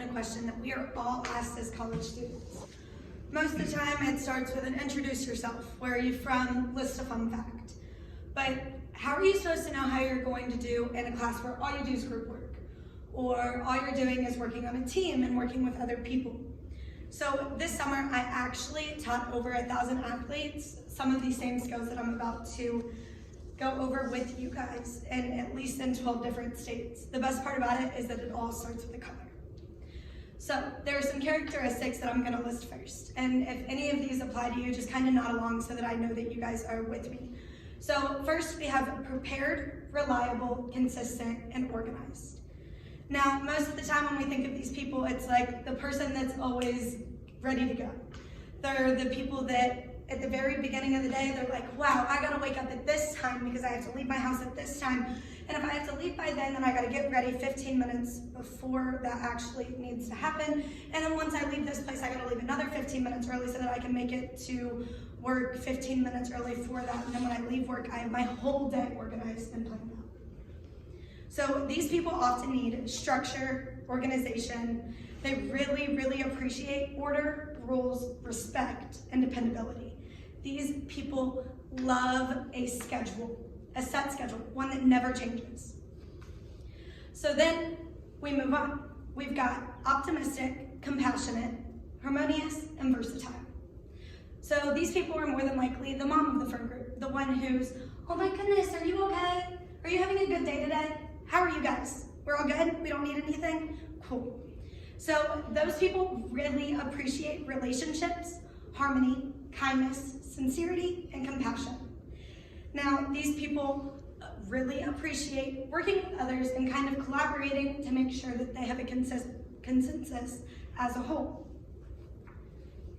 question that we are all asked as college students. Most of the time it starts with an introduce yourself, where are you from, list a fun fact. But how are you supposed to know how you're going to do in a class where all you do is group work? Or all you're doing is working on a team and working with other people? So this summer I actually taught over 1,000 athletes some of these same skills that I'm about to go over with you guys, and at least in 12 different states. The best part about it is that it all starts with a color. So there are some characteristics that I'm gonna list first. And if any of these apply to you, just kind of nod along so that I know that you guys are with me. So first we have prepared, reliable, consistent, and organized. Now, most of the time when we think of these people, it's like the person that's always ready to go. They're the people that at the very beginning of the day, they're like, wow, I gotta wake up at this time because I have to leave my house at this time. And if I have to leave by then I gotta get ready 15 minutes before that actually needs to happen. And then once I leave this place, I gotta leave another 15 minutes early so that I can make it to work 15 minutes early for that. And then when I leave work, I have my whole day organized and planned out. So these people often need structure, organization. They really, really appreciate order, rules, respect, and dependability. These people love a schedule, a set schedule, one that never changes. So then we move on. We've got optimistic, compassionate, harmonious, and versatile. So these people are more than likely the mom of the friend group, the one who's, oh my goodness, are you okay? Are you having a good day today? How are you guys? We're all good? We don't need anything? Cool. So those people really appreciate relationships, harmony, kindness, sincerity, and compassion. Now, these people really appreciate working with others and kind of collaborating to make sure that they have a consensus as a whole.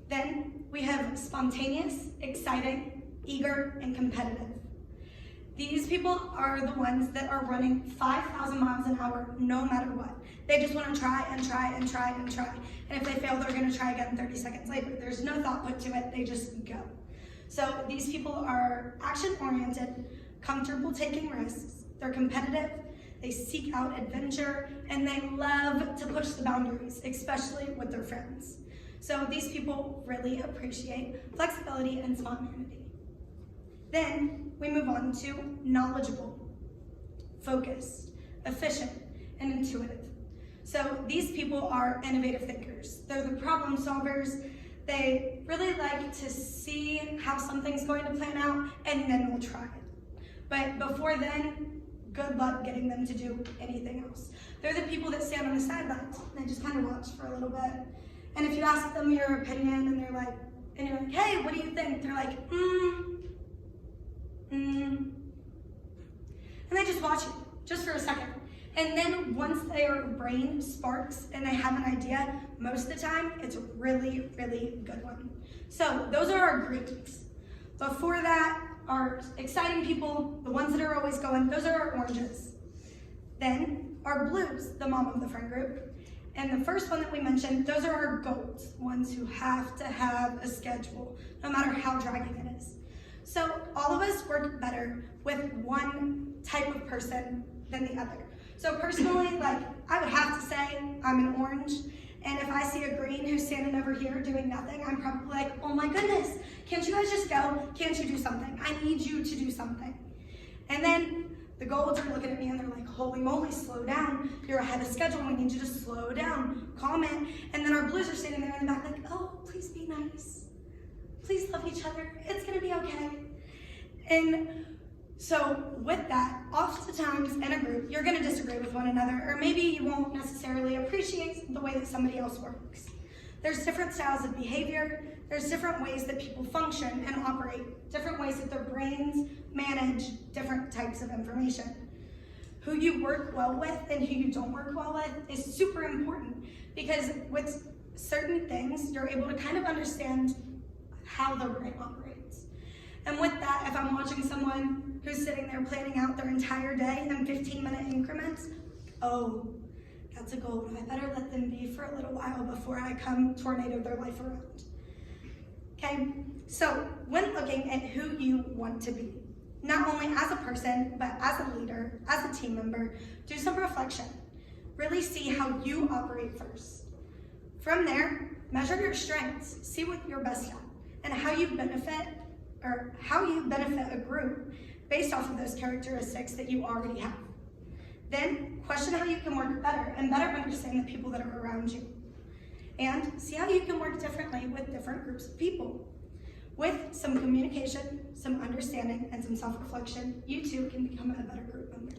Then we have spontaneous, exciting, eager, and competitive. These people are the ones that are running 5,000 miles an hour no matter what. They just want to try and try and try and try. And if they fail, they're going to try again 30 seconds later. There's no thought put to it, they just go. So these people are action-oriented, comfortable taking risks, they're competitive, they seek out adventure, and they love to push the boundaries, especially with their friends. So these people really appreciate flexibility and spontaneity. Then we move on to knowledgeable, focused, efficient, and intuitive. So these people are innovative thinkers. They're the problem solvers. They really like to see how something's going to plan out, and then we'll try it. But before then, good luck getting them to do anything else. They're the people that stand on the sidelines and they just kind of watch for a little bit. And if you ask them your opinion and you're like, hey, what do you think? They're like, and they just watch it, just for a second. And then once their brain sparks and they have an idea, most of the time, it's a really, really good one. So those are our greens. Before that, our exciting people, the ones that are always going, those are our oranges. Then our blues, the mom of the friend group. And the first one that we mentioned, those are our golds, ones who have to have a schedule, no matter how dragging it is. So all of us work better with one type of person than the other. So personally, like, I would have to say I'm an orange, and if I see a green who's standing over here doing nothing, I'm probably like, oh my goodness, can't you guys just go? Can't you do something? I need you to do something. And then the golds are looking at me and they're like, holy moly, slow down. You're ahead of schedule, we need you to slow down, calm it. And then our blues are standing there in the back like, oh, please be nice. Please love each other, it's gonna be okay. And so with that, oftentimes in a group, you're gonna disagree with one another, or maybe you won't necessarily appreciate the way that somebody else works. There's different styles of behavior, there's different ways that people function and operate, different ways that their brains manage different types of information. Who you work well with and who you don't work well with is super important, because with certain things, you're able to kind of understand how their brain operates. And with that, if I'm watching someone who's sitting there planning out their entire day in 15-minute increments, oh, that's a goal. I better let them be for a little while before I come tornado their life around. Okay, so when looking at who you want to be, not only as a person, but as a leader, as a team member, do some reflection. Really see how you operate first. From there, measure your strengths, see what you're best at, and how you benefit a group based off of those characteristics that you already have. Then, question how you can work better and better understand the people that are around you. And see how you can work differently with different groups of people. With some communication, some understanding, and some self-reflection, you too can become a better group member.